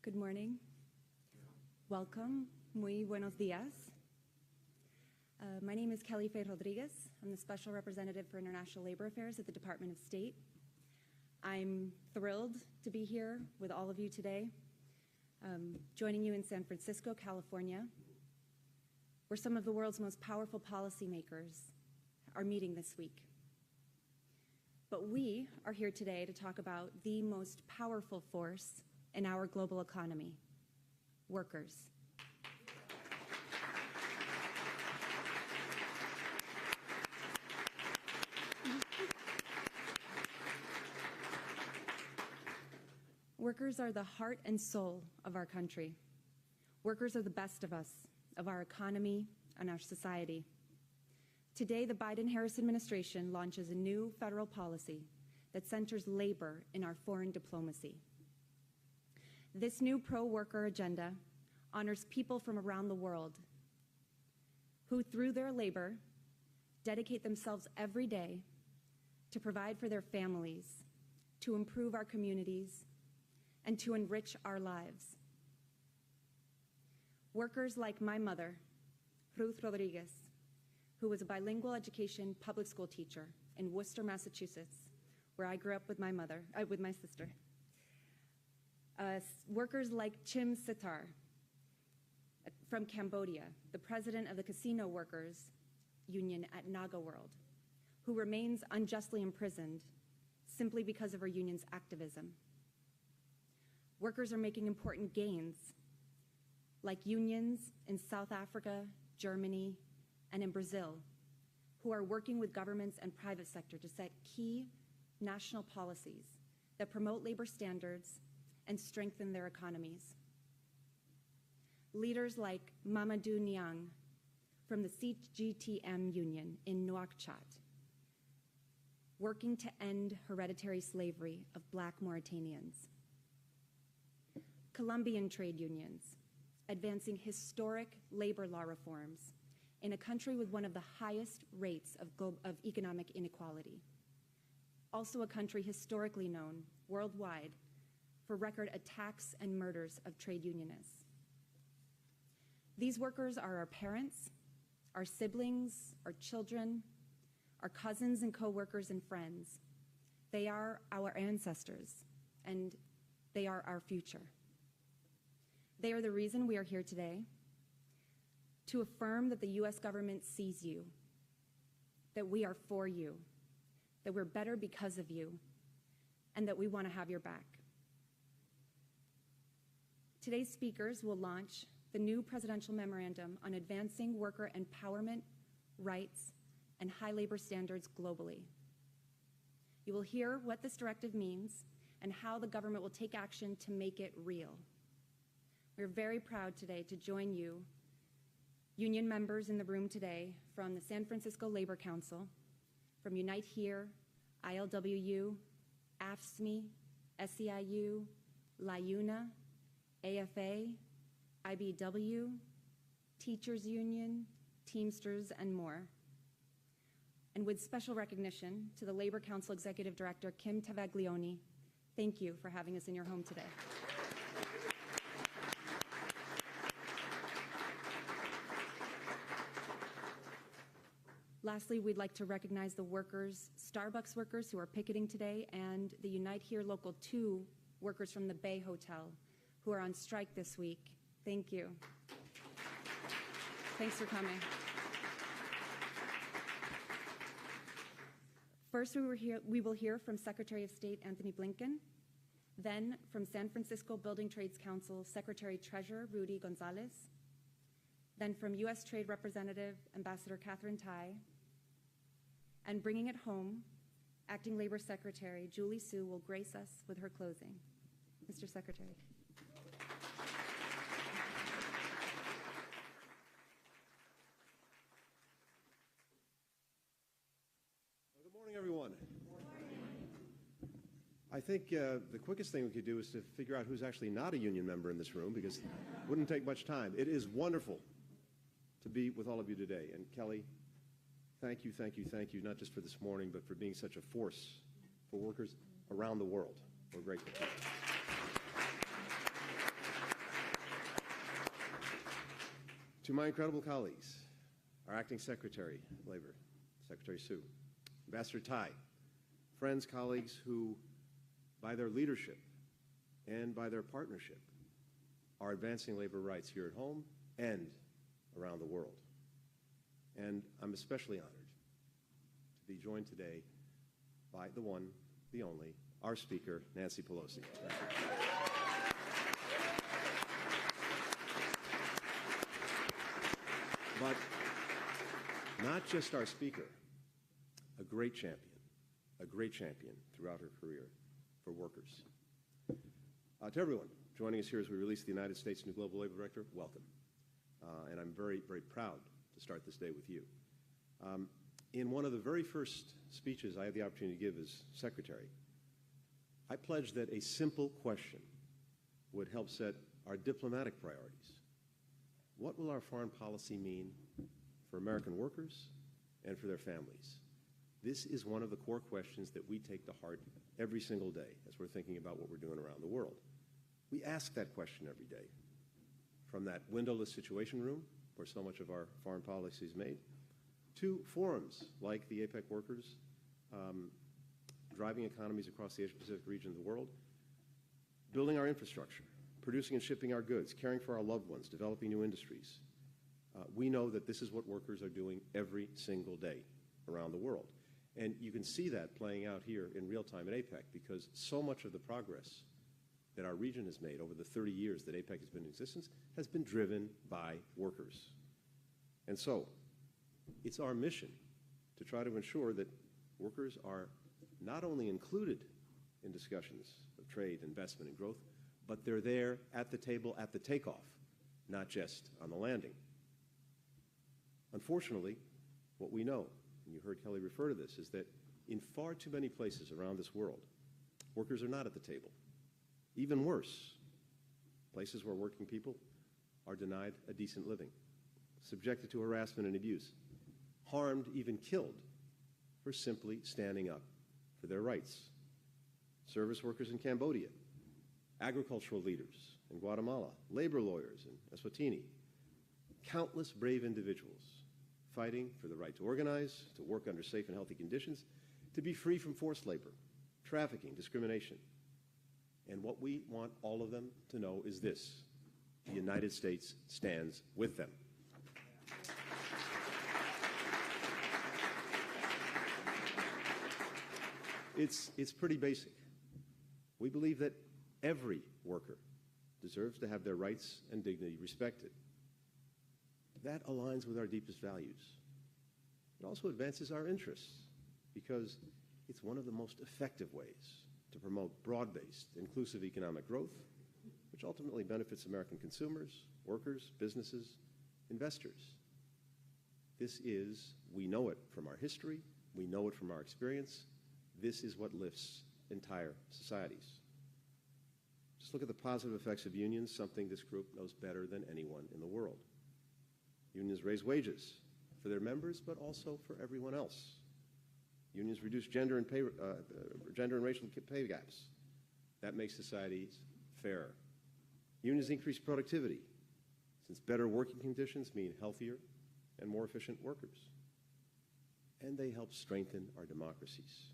Good morning. Welcome. Muy buenos días. My name is Kelly Faye Rodriguez. I'm the Special Representative for International Labor Affairs at the Department of State. I'm thrilled to be here with all of you today, joining you in San Francisco, California, where some of the world's most powerful policymakers are meeting this week. But we are here today to talk about the most powerful force in our global economy, workers. Workers are the heart and soul of our country. Workers are the best of us, of our economy and our society. Today, the Biden-Harris administration launches a new federal policy that centers labor in our foreign diplomacy. This new pro-worker agenda honors people from around the world who, through their labor, dedicate themselves every day to provide for their families, to improve our communities, and to enrich our lives. Workers like my mother, Ruth Rodriguez, who was a bilingual education public school teacher in Worcester, Massachusetts, where I grew up with with my sister. Workers like Chim Sitar from Cambodia, the president of the Casino Workers Union at Naga World, who remains unjustly imprisoned simply because of her union's activism. Workers are making important gains, like unions in South Africa, Germany, and in Brazil, who are working with governments and private sector to set key national policies that promote labor standards and strengthen their economies. Leaders like Mamadou Niang from the CGTM Union in Nouakchott, working to end hereditary slavery of Black Mauritanians. Colombian trade unions, advancing historic labor law reforms in a country with one of the highest rates of economic inequality. Also a country historically known worldwide for record attacks and murders of trade unionists. These workers are our parents, our siblings, our children, our cousins and co-workers and friends. They are our ancestors, and they are our future. They are the reason we are here today, to affirm that the U.S. government sees you, that we are for you, that we're better because of you, and that we want to have your back. Today's speakers will launch the new presidential memorandum on advancing worker empowerment, rights, and high labor standards globally. You will hear what this directive means and how the government will take action to make it real. We're very proud today to join you, union members in the room today, from the San Francisco Labor Council, from Unite Here, ILWU, AFSCME, SEIU, LIUNA, AFA, IBW, Teachers Union, Teamsters, and more. And with special recognition to the Labor Council Executive Director, Kim Tavaglione, thank you for having us in your home today. Lastly, we'd like to recognize the workers, Starbucks workers who are picketing today, and the Unite Here Local 2 workers from the Bay Hotel who are on strike this week. Thank you. Thanks for coming. First, we will hear from Secretary of State Antony Blinken, then from San Francisco Building Trades Council Secretary Treasurer Rudy Gonzalez, then from U.S. Trade Representative Ambassador Catherine Tai, and bringing it home, Acting Labor Secretary Julie Su will grace us with her closing. Mr. Secretary. Well, good morning, everyone. I think the quickest thing we could do is to figure out who's actually not a union member in this room, because it wouldn't take much time. It is wonderful to be with all of you today. And Kelly, thank you, not just for this morning, but for being such a force for workers around the world. We're grateful. To my incredible colleagues, our Acting Secretary of Labor, Secretary Sue, Ambassador Tai, friends, colleagues who, by their leadership and by their partnership, are advancing labor rights here at home and around the world. And I'm especially honored to be joined today by the one, the only, our Speaker, Nancy Pelosi. But not just our Speaker, a great champion throughout her career for workers. To everyone joining us here as we release the United States' new Global Labor Director, welcome. And I'm very, very proud to start this day with you. In one of the very first speeches I had the opportunity to give as Secretary, I pledged that a simple question would help set our diplomatic priorities. What will our foreign policy mean for American workers and for their families? This is one of the core questions that we take to heart every single day as we're thinking about what we're doing around the world. We ask that question every day, from that windowless situation room where so much of our foreign policy is made, to forums like the APEC workers, driving economies across the Asia-Pacific region of the world, building our infrastructure, producing and shipping our goods, caring for our loved ones, developing new industries. We know that this is what workers are doing every single day around the world. And you can see that playing out here in real time at APEC, because so much of the progress that our region has made over the 30 years that APEC has been in existence has been driven by workers. And so it's our mission to try to ensure that workers are not only included in discussions of trade, investment, and growth, but they're there at the table at the takeoff, not just on the landing. Unfortunately, what we know, and you heard Kelly refer to this, is that in far too many places around this world, workers are not at the table. Even worse, places where working people are denied a decent living, subjected to harassment and abuse, harmed, even killed, for simply standing up for their rights. Service workers in Cambodia, agricultural leaders in Guatemala, labor lawyers in Eswatini, countless brave individuals fighting for the right to organize, to work under safe and healthy conditions, to be free from forced labor, trafficking, discrimination. And what we want all of them to know is this: the United States stands with them. It's pretty basic. We believe that every worker deserves to have their rights and dignity respected. That aligns with our deepest values. It also advances our interests because it's one of the most effective ways to promote broad-based, inclusive economic growth, which ultimately benefits American consumers, workers, businesses, investors. This is, we know it from our history, we know it from our experience, this is what lifts entire societies. Just look at the positive effects of unions, something this group knows better than anyone in the world. Unions raise wages for their members, but also for everyone else. Unions reduce gender and racial pay gaps. That makes societies fairer. Unions increase productivity, since better working conditions mean healthier and more efficient workers. And they help strengthen our democracies,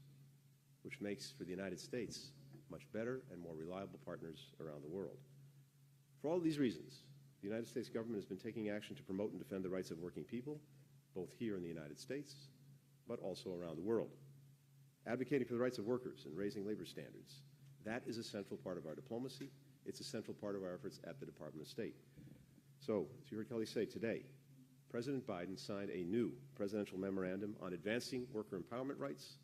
which makes for the United States much better and more reliable partners around the world. For all these reasons, the United States government has been taking action to promote and defend the rights of working people, both here in the United States, but also around the world. Advocating for the rights of workers and raising labor standards, that is a central part of our diplomacy. It's a central part of our efforts at the Department of State. So, as you heard Kelly say today, President Biden signed a new presidential memorandum on advancing worker empowerment rights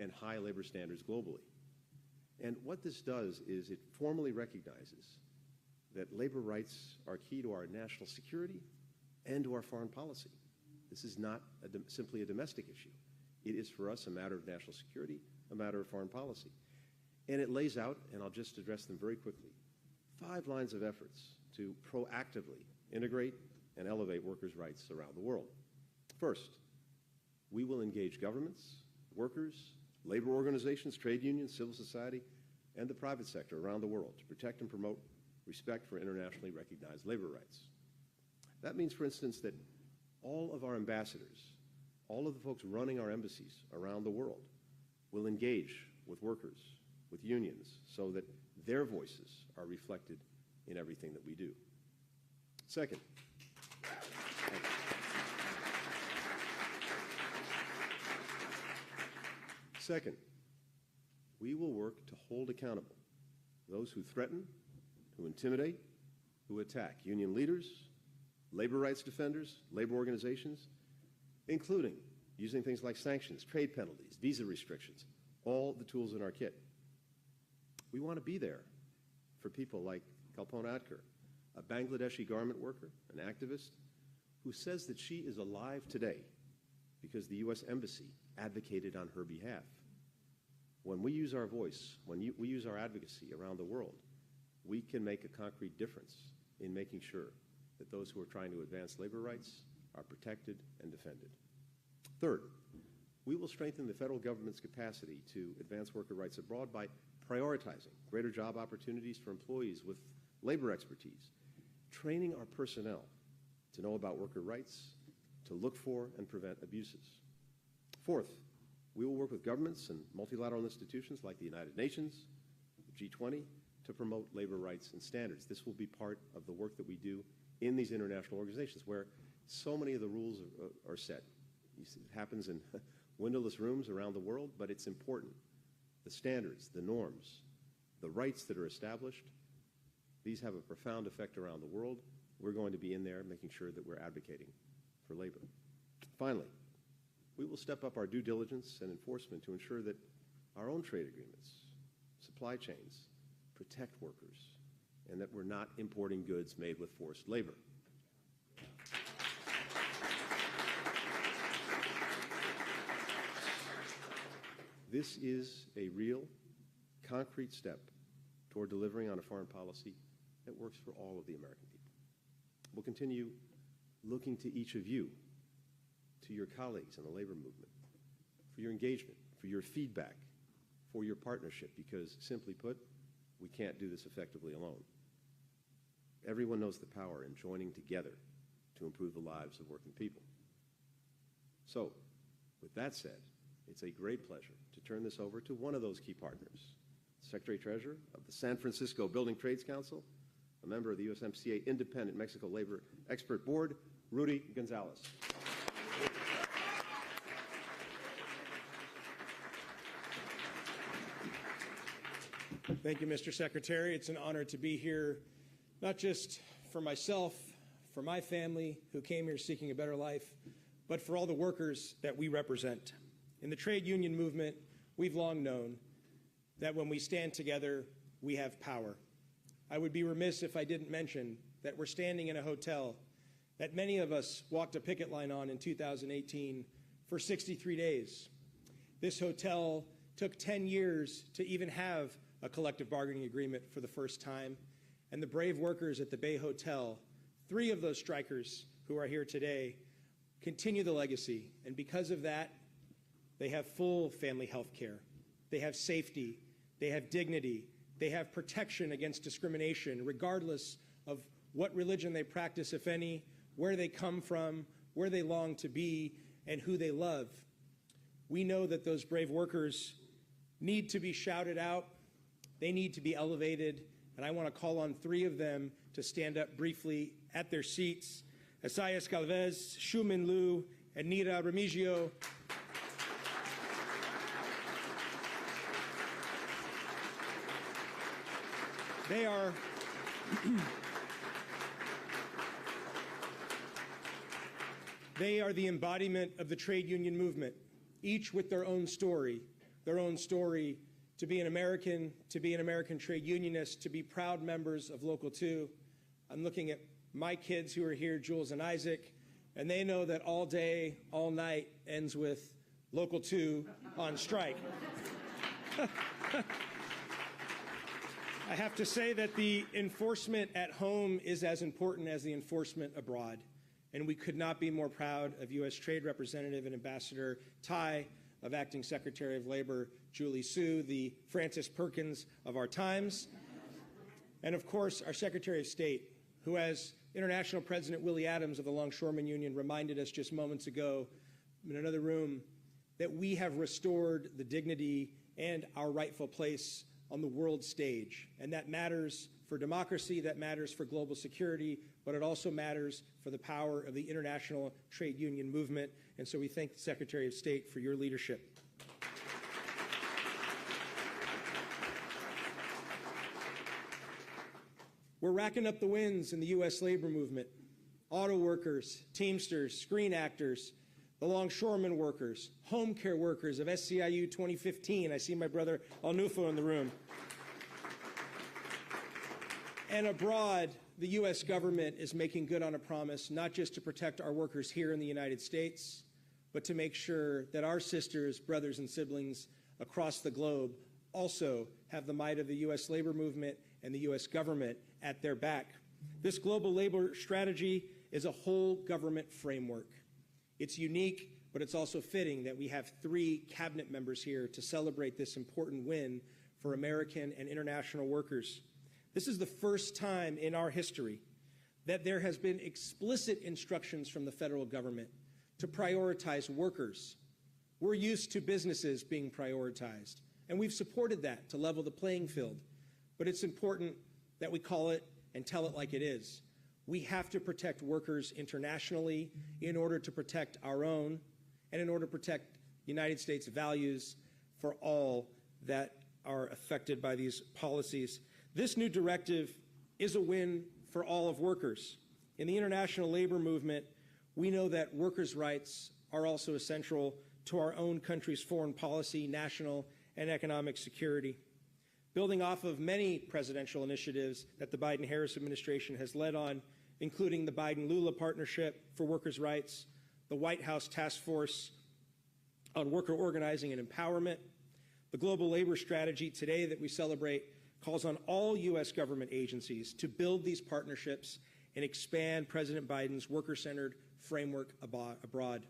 and high labor standards globally. And what this does is it formally recognizes that labor rights are key to our national security and to our foreign policy. This is not simply a domestic issue. It is for us a matter of national security, a matter of foreign policy. And it lays out, and I'll just address them very quickly, 5 lines of efforts to proactively integrate and elevate workers' rights around the world. First, we will engage governments, workers, labor organizations, trade unions, civil society, and the private sector around the world to protect and promote respect for internationally recognized labor rights. That means, for instance, that all of our ambassadors, all of the folks running our embassies around the world, will engage with workers, with unions, so that their voices are reflected in everything that we do. Second, we will work to hold accountable those who threaten, who intimidate, who attack union leaders, labor rights defenders, labor organizations, including using things like sanctions, trade penalties, visa restrictions, all the tools in our kit. We want to be there for people like Kalpona Adkar, a Bangladeshi garment worker, an activist, who says that she is alive today because the U.S. Embassy advocated on her behalf. When we use our voice, when we use our advocacy around the world, we can make a concrete difference in making sure that those who are trying to advance labor rights are protected and defended. Third, we will strengthen the federal government's capacity to advance worker rights abroad by prioritizing greater job opportunities for employees with labor expertise, training our personnel to know about worker rights, to look for and prevent abuses. Fourth, we will work with governments and multilateral institutions like the United Nations, the G20, to promote labor rights and standards. This will be part of the work that we do in these international organizations where so many of the rules are set. You see, it happens in windowless rooms around the world, but it's important. The standards, the norms, the rights that are established, these have a profound effect around the world. We're going to be in there making sure that we're advocating for labor. Finally, we will step up our due diligence and enforcement to ensure that our own trade agreements, supply chains, protect workers, and that we're not importing goods made with forced labor. This is a real, concrete step toward delivering on a foreign policy that works for all of the American people. We'll continue looking to each of you, to your colleagues in the labor movement, for your engagement, for your feedback, for your partnership, because simply put, we can't do this effectively alone. Everyone knows the power in joining together to improve the lives of working people. So, with that said, it's a great pleasure to turn this over to one of those key partners, Secretary-Treasurer of the San Francisco Building Trades Council, a member of the USMCA Independent Mexico Labor Expert Board, Rudy Gonzalez. Thank you, Mr. Secretary. It's an honor to be here, not just for myself, for my family who came here seeking a better life, but for all the workers that we represent. In the trade union movement, we've long known that when we stand together, we have power. I would be remiss if I didn't mention that we're standing in a hotel that many of us walked a picket line on in 2018 for 63 days. This hotel took 10 years to even have a collective bargaining agreement for the first time, and the brave workers at the Bay Hotel, 3 of those strikers who are here today, continue the legacy, and because of that, they have full family health care, they have safety, they have dignity, they have protection against discrimination, regardless of what religion they practice, if any, where they come from, where they long to be, and who they love. We know that those brave workers need to be shouted out, they need to be elevated, and I want to call on 3 of them to stand up briefly at their seats. Isaias Galvez, Shumin Liu, and Nira Remigio. They are the embodiment of the trade union movement, each with their own story to be an American trade unionist, to be proud members of Local 2. I'm looking at my kids who are here, Jules and Isaac, and they know that all day, all night ends with Local 2 on strike. I have to say that the enforcement at home is as important as the enforcement abroad, and we could not be more proud of U.S. Trade Representative and Ambassador Tai, of Acting Secretary of Labor Julie Su, the Frances Perkins of our times, and of course our Secretary of State, who has International President Willie Adams of the Longshoremen Union reminded us just moments ago in another room that we have restored the dignity and our rightful place on the world stage. And that matters for democracy, that matters for global security, but it also matters for the power of the international trade union movement. And so we thank the Secretary of State for your leadership. We're racking up the wins in the U.S. labor movement. Auto workers, Teamsters, screen actors, the longshoremen workers, home care workers of SCIU 2015. I see my brother Alnufo in the room. And abroad, the U.S. government is making good on a promise, not just to protect our workers here in the United States, but to make sure that our sisters, brothers, and siblings across the globe also have the might of the U.S. labor movement and the U.S. government at their back. This global labor strategy is a whole government framework. It's unique, but it's also fitting that we have 3 cabinet members here to celebrate this important win for American and international workers. This is the first time in our history that there has been explicit instructions from the federal government to prioritize workers. We're used to businesses being prioritized, and we've supported that to level the playing field. But it's important that we call it and tell it like it is. We have to protect workers internationally in order to protect our own and in order to protect the United States values for all that are affected by these policies. This new directive is a win for all of workers. In the international labor movement, we know that workers' rights are also essential to our own country's foreign policy, national, and economic security. Building off of many presidential initiatives that the Biden-Harris administration has led on, including the Biden-Lula Partnership for Workers' Rights, the White House Task Force on Worker Organizing and Empowerment, the Global Labor Strategy today that we celebrate calls on all U.S. government agencies to build these partnerships and expand President Biden's worker-centered framework abroad.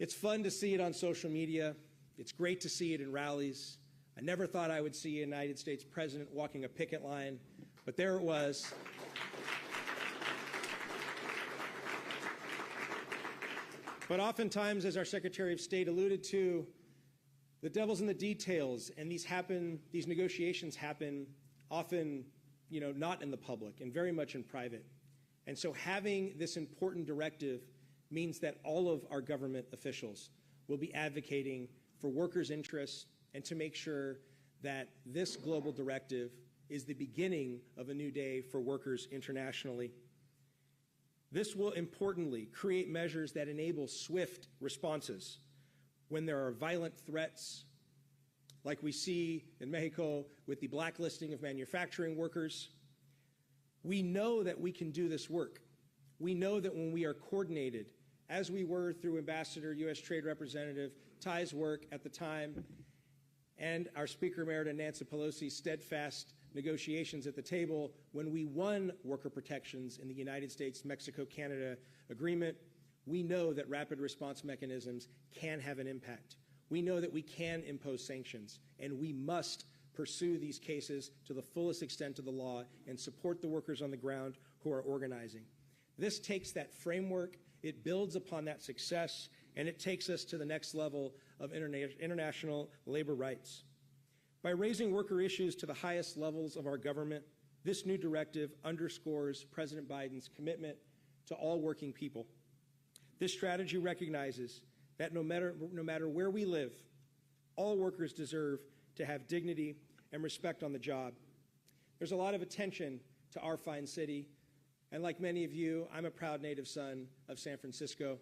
It's fun to see it on social media. It's great to see it in rallies. I never thought I would see a United States president walking a picket line, but there it was. But oftentimes, as our Secretary of State alluded to, the devil's in the details, and these negotiations happen often, not in the public and very much in private. And so having this important directive means that all of our government officials will be advocating for workers' interests and to make sure that this global directive is the beginning of a new day for workers internationally. This will importantly create measures that enable swift responses when there are violent threats, like we see in Mexico with the blacklisting of manufacturing workers. We know that we can do this work. We know that when we are coordinated, as we were through Ambassador, U.S. Trade Representative Ty's work at the time, and our Speaker Emerita Nancy Pelosi's steadfast negotiations at the table when we won worker protections in the United States-Mexico-Canada agreement, we know that rapid response mechanisms can have an impact. We know that we can impose sanctions, and we must pursue these cases to the fullest extent of the law and support the workers on the ground who are organizing. This takes that framework, it builds upon that success, and it takes us to the next level of international labor rights. By raising worker issues to the highest levels of our government, this new directive underscores President Biden's commitment to all working people. This strategy recognizes that no matter where we live, all workers deserve to have dignity and respect on the job. There's a lot of attention to our fine city, and like many of you, I'm a proud native son of San Francisco.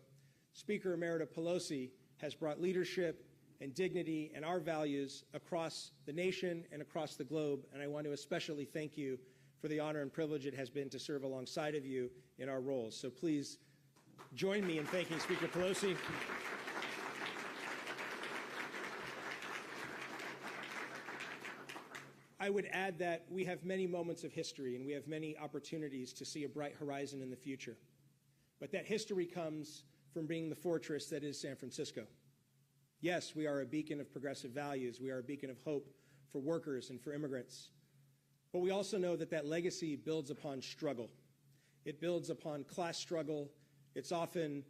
Speaker Emerita Pelosi has brought leadership and dignity and our values across the nation and across the globe, and I want to especially thank you for the honor and privilege it has been to serve alongside of you in our roles. So please join me in thanking Speaker Pelosi. I would add that we have many moments of history and we have many opportunities to see a bright horizon in the future. But that history comes from being the fortress that is San Francisco. Yes, we are a beacon of progressive values. We are a beacon of hope for workers and for immigrants. But we also know that that legacy builds upon struggle. It builds upon class struggle. It's often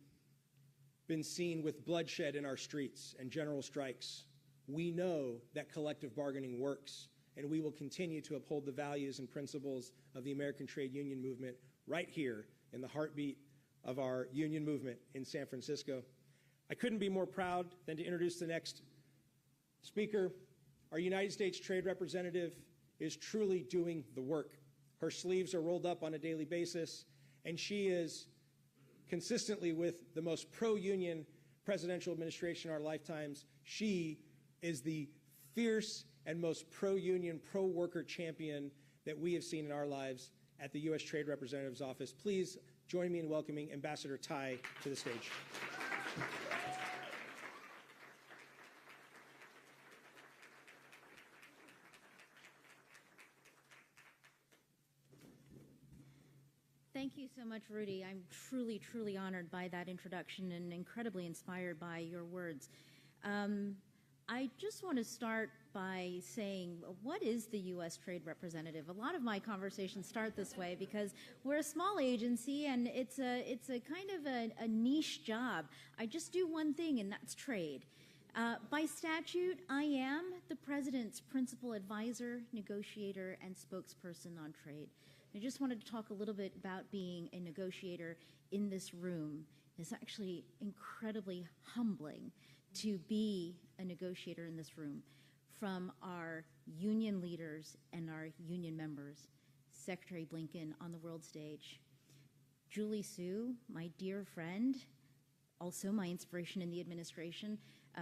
been seen with bloodshed in our streets and general strikes. We know that collective bargaining works, and we will continue to uphold the values and principles of the American trade union movement right here in the heartbeat of our union movement in San Francisco. I couldn't be more proud than to introduce the next speaker. Our United States Trade Representative is truly doing the work. Her sleeves are rolled up on a daily basis, and she is consistently with the most pro-union presidential administration in our lifetimes. She is the fierce and most pro-union, pro-worker champion that we have seen in our lives at the U.S. Trade Representative's office. Please join me in welcoming Ambassador Tai to the stage. Thank you so much, Rudy. I'm truly, truly honored by that introduction and incredibly inspired by your words. I just want to start by saying, what is the U.S. Trade Representative? A lot of my conversations start this way because we're a small agency and it's a kind of a niche job. I just do one thing, and that's trade. By statute, I am the President's principal advisor, negotiator, and spokesperson on trade. I just wanted to talk a little bit about being a negotiator in this room. It's actually incredibly humbling to be a negotiator in this room, from our union leaders and our union members, Secretary Blinken on the world stage, Julie Su, my dear friend, also my inspiration in the administration,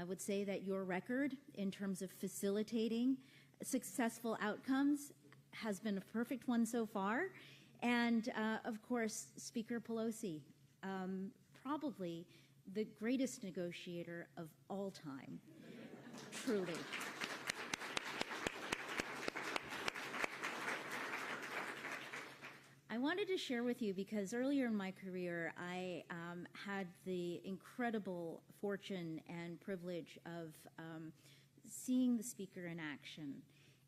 would say that your record in terms of facilitating successful outcomes has been a perfect one so far. And of course, Speaker Pelosi, probably the greatest negotiator of all time, truly. I wanted to share with you because earlier in my career, I had the incredible fortune and privilege of seeing the speaker in action.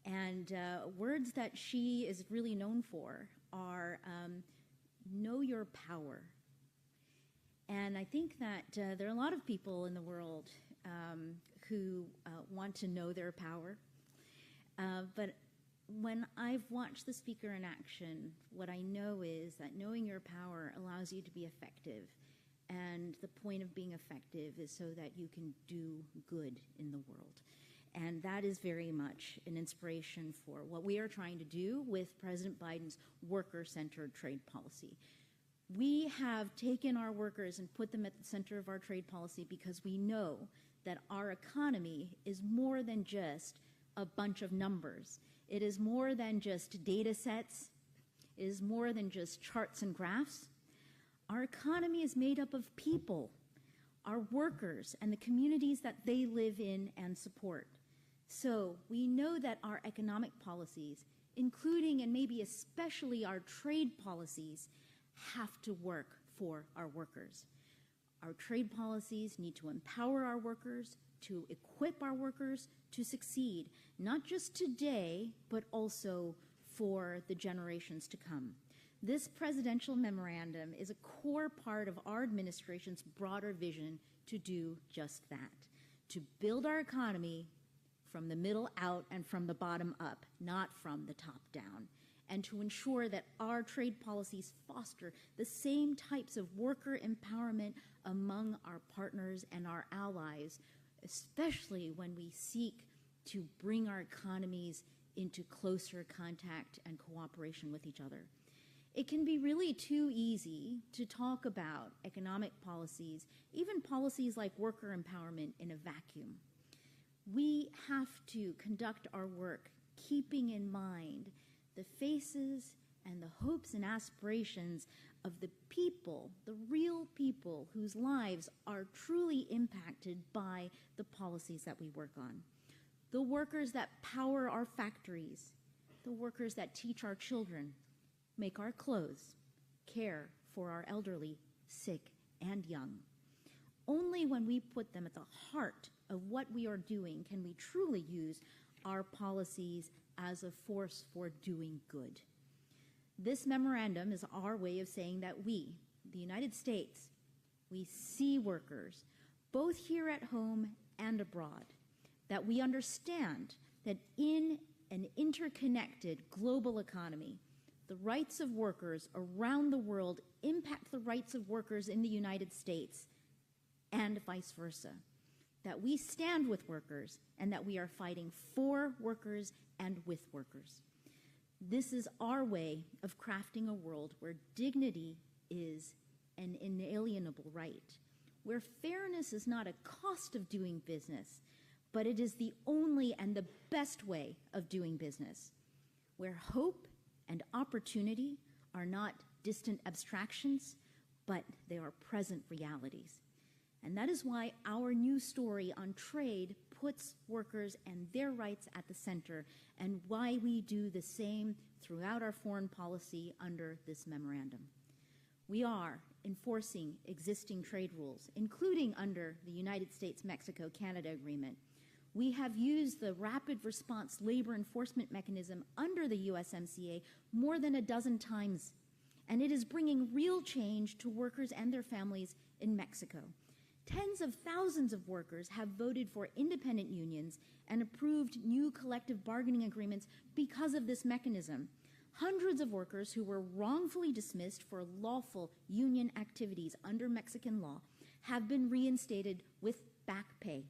And words that she is really known for are know your power. And I think that there are a lot of people in the world who want to know their power. But when I've watched the speaker in action, what I know is that knowing your power allows you to be effective. And the point of being effective is so that you can do good in the world. And that is very much an inspiration for what we are trying to do with President Biden's worker-centered trade policy. We have taken our workers and put them at the center of our trade policy because we know that our economy is more than just a bunch of numbers. It is more than just data sets. It is more than just charts and graphs. Our economy is made up of people, our workers, and the communities that they live in and support. So we know that our economic policies, including and maybe especially our trade policies, have to work for our workers. Our trade policies need to empower our workers, to equip our workers to succeed, not just today, but also for the generations to come. This presidential memorandum is a core part of our administration's broader vision to do just that, to build our economy from the middle out and from the bottom up, not from the top down, and to ensure that our trade policies foster the same types of worker empowerment among our partners and our allies, especially when we seek to bring our economies into closer contact and cooperation with each other. It can be really too easy to talk about economic policies, even policies like worker empowerment, in a vacuum. We have to conduct our work keeping in mind the faces and the hopes and aspirations of the people, the real people whose lives are truly impacted by the policies that we work on. The workers that power our factories, the workers that teach our children, make our clothes, care for our elderly, sick, and young. Only when we put them at the heart of what we are doing can we truly use our policies as a force for doing good. This memorandum is our way of saying that we, the United States, we see workers, both here at home and abroad, that we understand that in an interconnected global economy, the rights of workers around the world impact the rights of workers in the United States and vice versa. That we stand with workers and that we are fighting for workers and with workers. This is our way of crafting a world where dignity is an inalienable right, where fairness is not a cost of doing business, but it is the only and the best way of doing business, where hope and opportunity are not distant abstractions, but they are present realities. And that is why our new story on trade puts workers and their rights at the center, and why we do the same throughout our foreign policy under this memorandum. We are enforcing existing trade rules, including under the United States-Mexico-Canada Agreement. We have used the Rapid Response Labor Enforcement Mechanism under the USMCA more than a dozen times, and it is bringing real change to workers and their families in Mexico. Tens of thousands of workers have voted for independent unions and approved new collective bargaining agreements because of this mechanism. Hundreds of workers who were wrongfully dismissed for lawful union activities under Mexican law have been reinstated with back pay.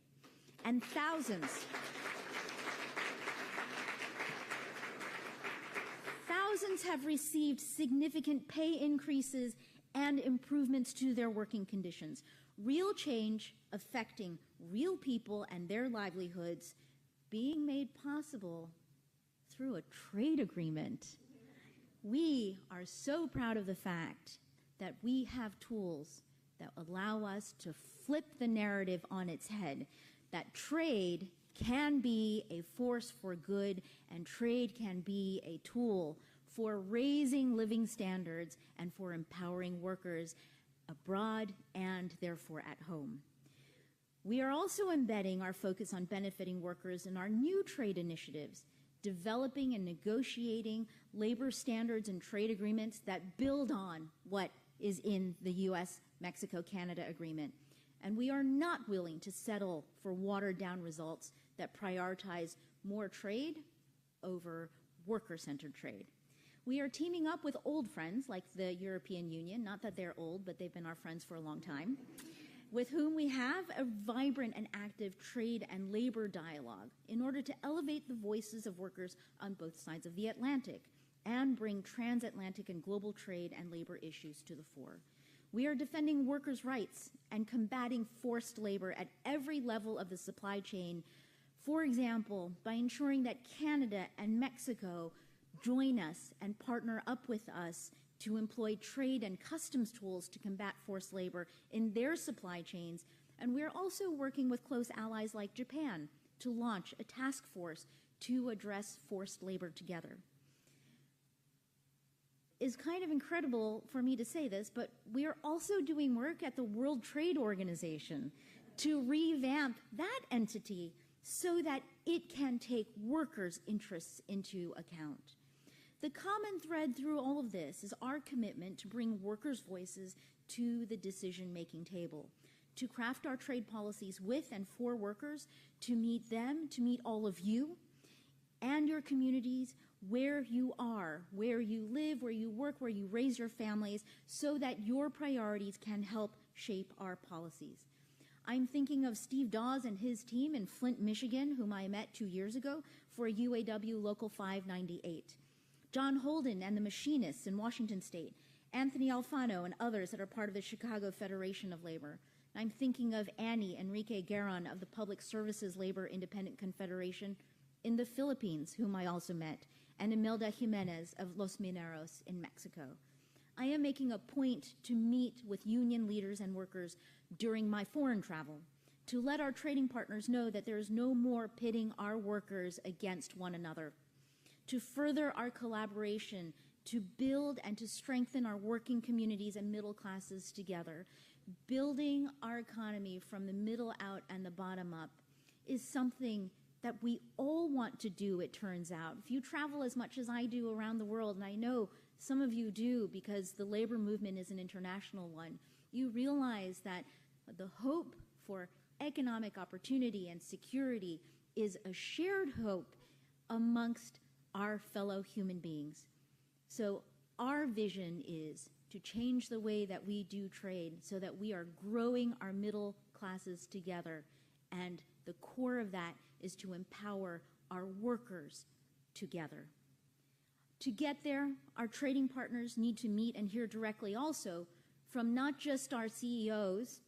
And thousands have received significant pay increases and improvements to their working conditions. Real change affecting real people and their livelihoods being made possible through a trade agreement. We are so proud of the fact that we have tools that allow us to flip the narrative on its head, that trade can be a force for good and trade can be a tool for raising living standards and for empowering workers abroad and therefore at home. We are also embedding our focus on benefiting workers in our new trade initiatives, developing and negotiating labor standards and trade agreements that build on what is in the U.S.-Mexico-Canada agreement. And we are not willing to settle for watered-down results that prioritize more trade over worker-centered trade. We are teaming up with old friends like the European Union, not that they're old, but they've been our friends for a long time, with whom we have a vibrant and active trade and labor dialogue in order to elevate the voices of workers on both sides of the Atlantic and bring transatlantic and global trade and labor issues to the fore. We are defending workers' rights and combating forced labor at every level of the supply chain, for example, by ensuring that Canada and Mexico join us and partner up with us to employ trade and customs tools to combat forced labor in their supply chains. And we're also working with close allies like Japan to launch a task force to address forced labor together. It's kind of incredible for me to say this, but we are also doing work at the World Trade Organization to revamp that entity so that it can take workers' interests into account. The common thread through all of this is our commitment to bring workers' voices to the decision-making table, to craft our trade policies with and for workers, to meet them, to meet all of you and your communities where you are, where you live, where you work, where you raise your families, so that your priorities can help shape our policies. I'm thinking of Steve Dawes and his team in Flint, Michigan, whom I met 2 years ago for UAW Local 598. John Holden and the machinists in Washington State, Anthony Alfano and others that are part of the Chicago Federation of Labor. I'm thinking of Annie Enrique Gueron of the Public Services Labor Independent Confederation in the Philippines, whom I also met, and Imelda Jimenez of Los Mineros in Mexico. I am making a point to meet with union leaders and workers during my foreign travel, to let our trading partners know that there is no more pitting our workers against one another, to further our collaboration, to build and to strengthen our working communities and middle classes together. Building our economy from the middle out and the bottom up is something that we all want to do, it turns out. If you travel as much as I do around the world, and I know some of you do because the labor movement is an international one, you realize that the hope for economic opportunity and security is a shared hope amongst our fellow human beings. So our vision is to change the way that we do trade so that we are growing our middle classes together. And the core of that is to empower our workers together. To get there, our trading partners need to meet and hear directly also from not just our CEOs,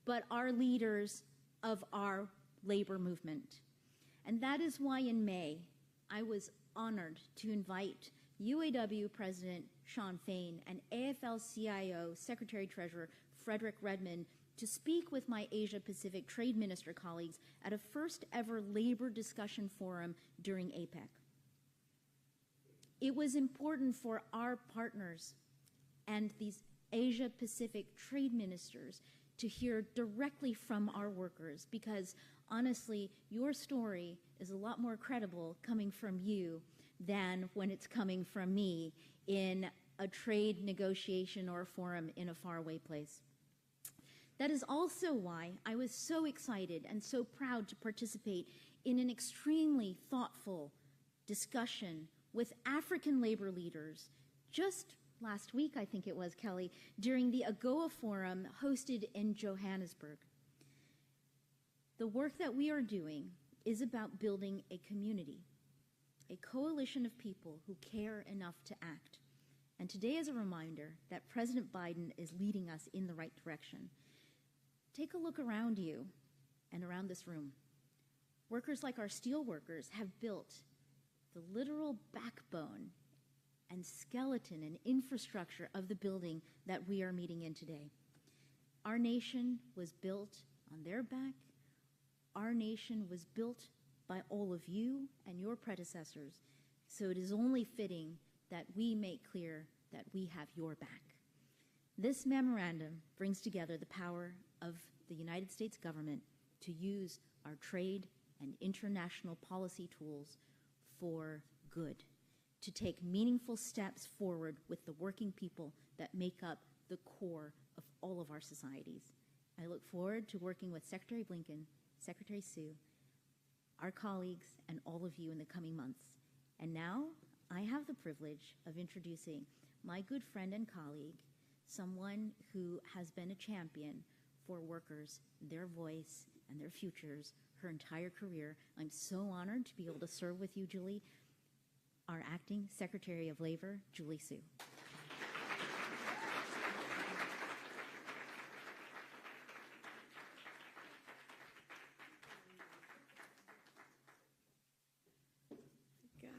but our leaders of our labor movement. And that is why in May, I was honored to invite UAW President Shawn Fain and AFL-CIO Secretary-Treasurer Frederick Redmond to speak with my Asia-Pacific Trade Minister colleagues at a first-ever labor discussion forum during APEC. It was important for our partners and these Asia-Pacific trade ministers to hear directly from our workers because, honestly, your story is a lot more credible coming from you than when it's coming from me in a trade negotiation or a forum in a faraway place. That is also why I was so excited and so proud to participate in an extremely thoughtful discussion with African labor leaders just last week, I think it was, Kelly, during the AGOA Forum hosted in Johannesburg. The work that we are doing is about building a community, a coalition of people who care enough to act. And today is a reminder that President Biden is leading us in the right direction. Take a look around you and around this room. Workers like our steel workers have built the literal backbone and skeleton and infrastructure of the building that we are meeting in today. Our nation was built on their back. Our nation was built by all of you and your predecessors. So it is only fitting that we make clear that we have your back. This memorandum brings together the power of the United States government to use our trade and international policy tools for good, to take meaningful steps forward with the working people that make up the core of all of our societies. I look forward to working with Secretary Blinken, Secretary Sue, our colleagues, and all of you in the coming months. And now I have the privilege of introducing my good friend and colleague, someone who has been a champion for workers, their voice, and their futures her entire career. I'm so honored to be able to serve with you, Julie, our Acting Secretary of Labor, Julie Sue. Gosh.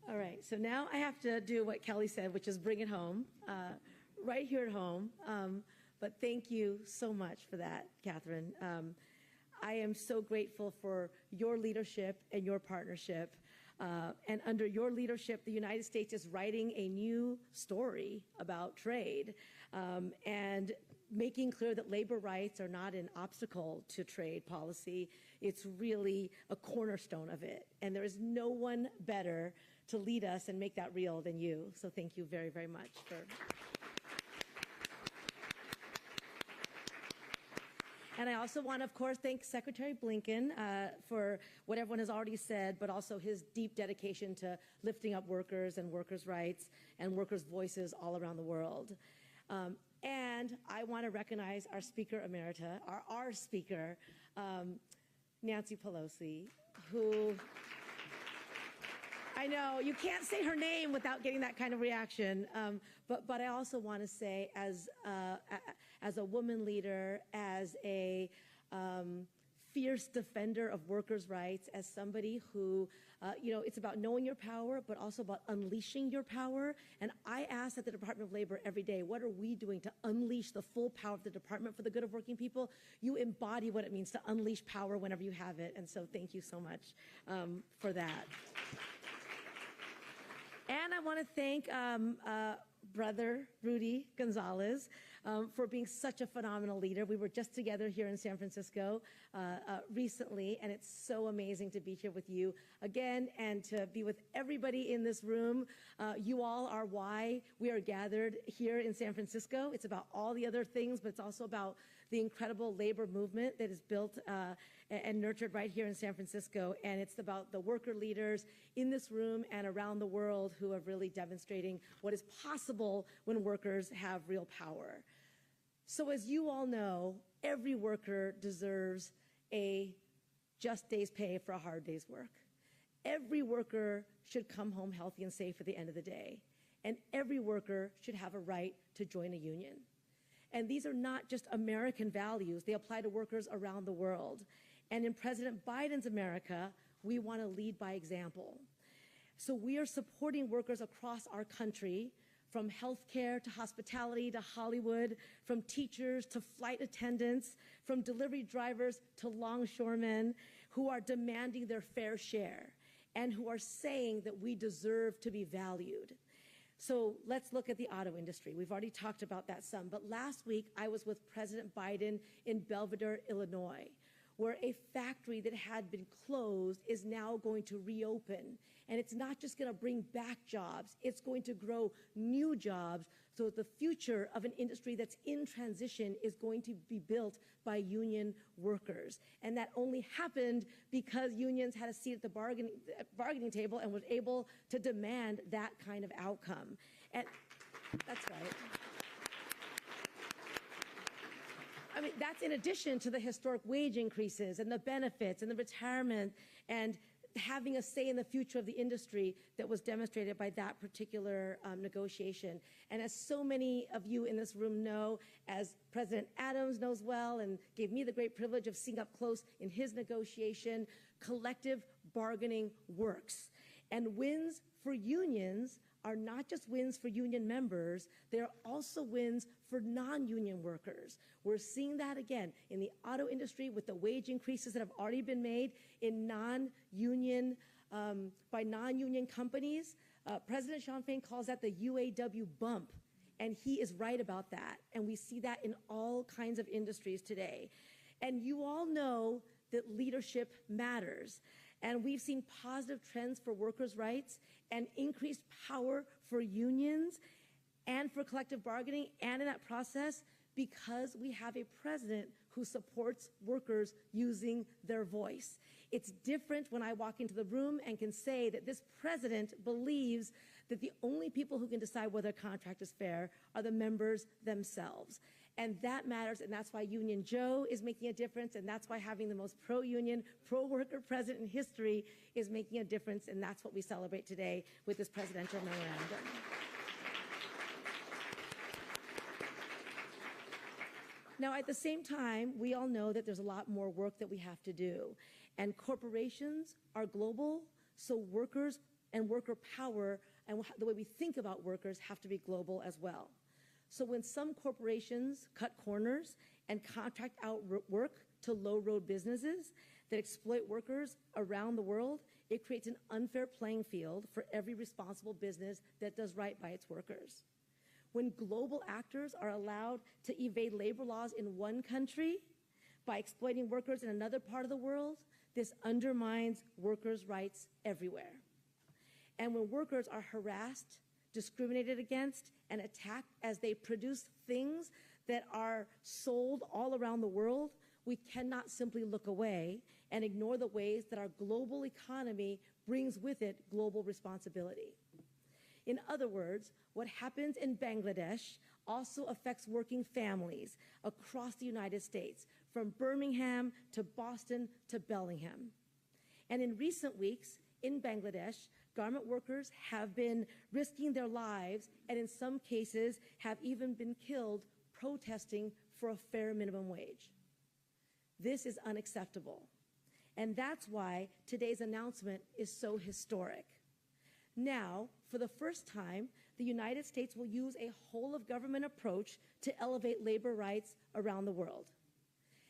All right, so now I have to do what Kelly said, which is bring it home, right here at home. But thank you so much for that, Catherine. I am so grateful for your leadership and your partnership. And under your leadership, the United States is writing a new story about trade and making clear that labor rights are not an obstacle to trade policy. It's really a cornerstone of it. And there is no one better to lead us and make that real than you. So thank you very, very much for... And I also want to, of course, thank Secretary Blinken for what everyone has already said, but also his deep dedication to lifting up workers and workers' rights and workers' voices all around the world. And I want to recognize our Speaker Emerita, our Speaker, Nancy Pelosi, who... I know, you can't say her name without getting that kind of reaction, but I also want to say as a woman leader, as a fierce defender of workers' rights, as somebody who, it's about knowing your power, but also about unleashing your power. And I ask at the Department of Labor every day, what are we doing to unleash the full power of the department for the good of working people? You embody what it means to unleash power whenever you have it. And so thank you so much for that. And I want to thank Brother Rudy Gonzalez, for being such a phenomenal leader. We were just together here in San Francisco recently, and it's so amazing to be here with you again and to be with everybody in this room. You all are why we are gathered here in San Francisco. It's about all the other things, but it's also about the incredible labor movement that is built and nurtured right here in San Francisco. And it's about the worker leaders in this room and around the world who are really demonstrating what is possible when workers have real power. So as you all know, every worker deserves a just day's pay for a hard day's work. Every worker should come home healthy and safe at the end of the day. And every worker should have a right to join a union. And these are not just American values. They apply to workers around the world. And in President Biden's America, we want to lead by example. So we are supporting workers across our country, from healthcare to hospitality to Hollywood, from teachers to flight attendants, from delivery drivers to longshoremen, who are demanding their fair share and who are saying that we deserve to be valued. So let's look at the auto industry. We've already talked about that some, but last week I was with President Biden in Belvidere, Illinois, where a factory that had been closed is now going to reopen. And it's not just going to bring back jobs, it's going to grow new jobs. So the future of an industry that's in transition is going to be built by union workers. And that only happened because unions had a seat at the bargaining table and was able to demand that kind of outcome. And that's right. I mean, that's in addition to the historic wage increases and the benefits and the retirement and having a say in the future of the industry that was demonstrated by that particular negotiation. And as so many of you in this room know, as President Adams knows well and gave me the great privilege of seeing up close in his negotiation, collective bargaining works. And wins for unions are not just wins for union members, they're also wins for non-union workers. We're seeing that again in the auto industry with the wage increases that have already been made in non-union, by non-union companies. President Sean Fain calls that the UAW bump, and he is right about that. And we see that in all kinds of industries today. And you all know that leadership matters. And we've seen positive trends for workers' rights and increased power for unions and for collective bargaining, and in that process, because we have a president who supports workers using their voice. It's different when I walk into the room and can say that this president believes that the only people who can decide whether a contract is fair are the members themselves. And that matters, and that's why Union Joe is making a difference, and that's why having the most pro-union, pro-worker president in history is making a difference, and that's what we celebrate today with this presidential memorandum. Now, at the same time, we all know that there's a lot more work that we have to do, and corporations are global, so workers and worker power and the way we think about workers have to be global as well. So when some corporations cut corners and contract out work to low-road businesses that exploit workers around the world, it creates an unfair playing field for every responsible business that does right by its workers. When global actors are allowed to evade labor laws in one country by exploiting workers in another part of the world, this undermines workers' rights everywhere. And when workers are harassed, discriminated against, and attacked as they produce things that are sold all around the world, we cannot simply look away and ignore the ways that our global economy brings with it global responsibility. In other words, what happens in Bangladesh also affects working families across the United States, from Birmingham to Boston to Bellingham. And in recent weeks, in Bangladesh, garment workers have been risking their lives and in some cases have even been killed protesting for a fair minimum wage. This is unacceptable. And that's why today's announcement is so historic. Now, for the first time, the United States will use a whole-of-government approach to elevate labor rights around the world.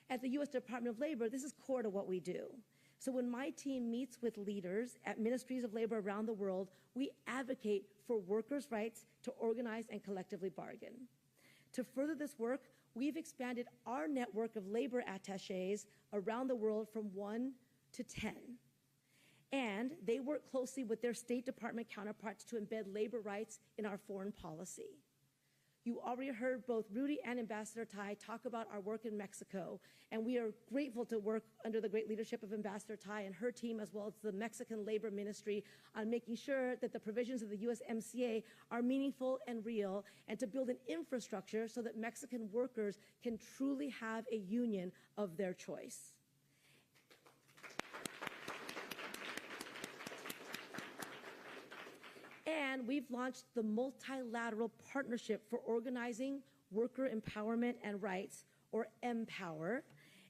At the U.S. Department of Labor, this is core to what we do. So when my team meets with leaders at ministries of labor around the world, we advocate for workers' rights to organize and collectively bargain. To further this work, we've expanded our network of labor attachés around the world from 1 to 10. And they work closely with their State Department counterparts to embed labor rights in our foreign policy. You already heard both Rudy and Ambassador Tai talk about our work in Mexico, and we are grateful to work under the great leadership of Ambassador Tai and her team, as well as the Mexican Labor Ministry, on making sure that the provisions of the USMCA are meaningful and real, and to build an infrastructure so that Mexican workers can truly have a union of their choice. And we've launched the Multilateral Partnership for Organizing Worker Empowerment and Rights, or MPOWER.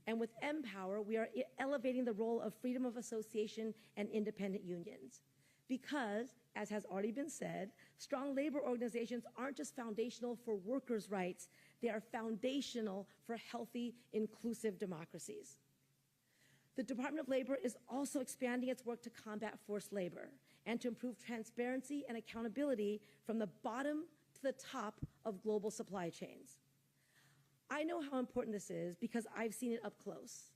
And with MPOWER, we are elevating the role of freedom of association and independent unions. Because, as has already been said, strong labor organizations aren't just foundational for workers' rights, they are foundational for healthy, inclusive democracies. The Department of Labor is also expanding its work to combat forced labor and to improve transparency and accountability from the bottom to the top of global supply chains. I know how important this is because I've seen it up close.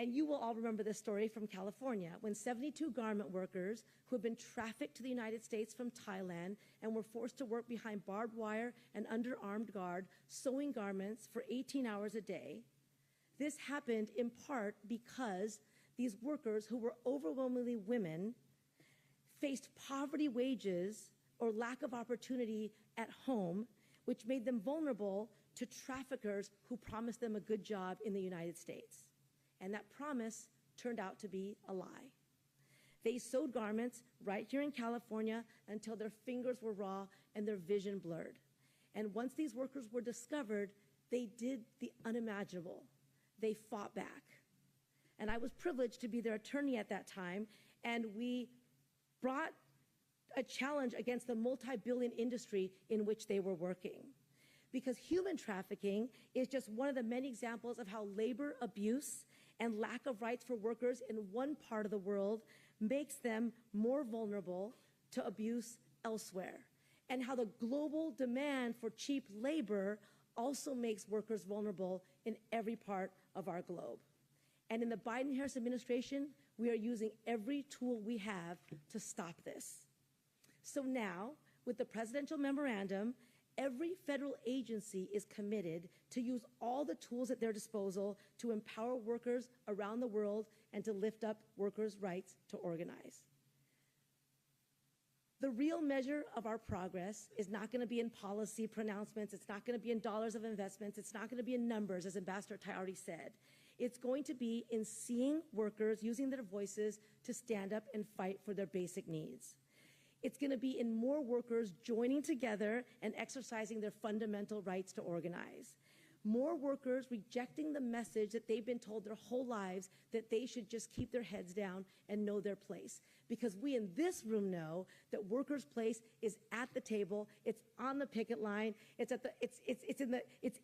And you will all remember this story from California, when 72 garment workers who had been trafficked to the United States from Thailand and were forced to work behind barbed wire and under armed guard, sewing garments for 18 hours a day. This happened in part because these workers, who were overwhelmingly women, faced poverty wages or lack of opportunity at home, which made them vulnerable to traffickers who promised them a good job in the United States. And that promise turned out to be a lie. They sewed garments right here in California until their fingers were raw and their vision blurred. And once these workers were discovered, they did the unimaginable. They fought back. And I was privileged to be their attorney at that time, and we brought a challenge against the multi-billion industry in which they were working. Because human trafficking is just one of the many examples of how labor abuse and lack of rights for workers in one part of the world makes them more vulnerable to abuse elsewhere, and how the global demand for cheap labor also makes workers vulnerable in every part of our globe. And in the Biden-Harris administration, we are using every tool we have to stop this. So now, with the presidential memorandum, every federal agency is committed to use all the tools at their disposal to empower workers around the world and to lift up workers' rights to organize. The real measure of our progress is not going to be in policy pronouncements. It's not going to be in dollars of investments. It's not going to be in numbers, as Ambassador Tai already said. It's going to be in seeing workers using their voices to stand up and fight for their basic needs. It's going to be in more workers joining together and exercising their fundamental rights to organize. More workers rejecting the message that they've been told their whole lives that they should just keep their heads down and know their place. Because we in this room know that workers' place is at the table, it's on the picket line, it's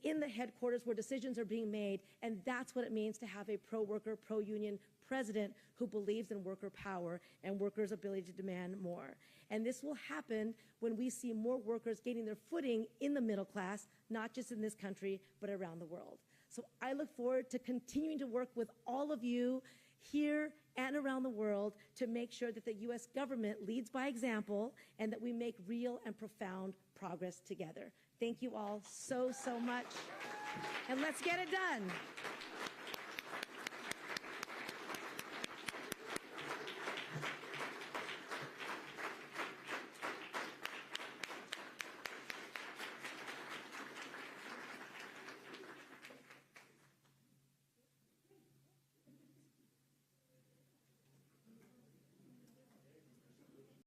in the headquarters where decisions are being made, and that's what it means to have a pro-worker, pro-union president who believes in worker power and workers' ability to demand more. And this will happen when we see more workers gaining their footing in the middle class, not just in this country, but around the world. So I look forward to continuing to work with all of you here and around the world to make sure that the U.S. government leads by example and that we make real and profound progress together. Thank you all so, so much. And let's get it done.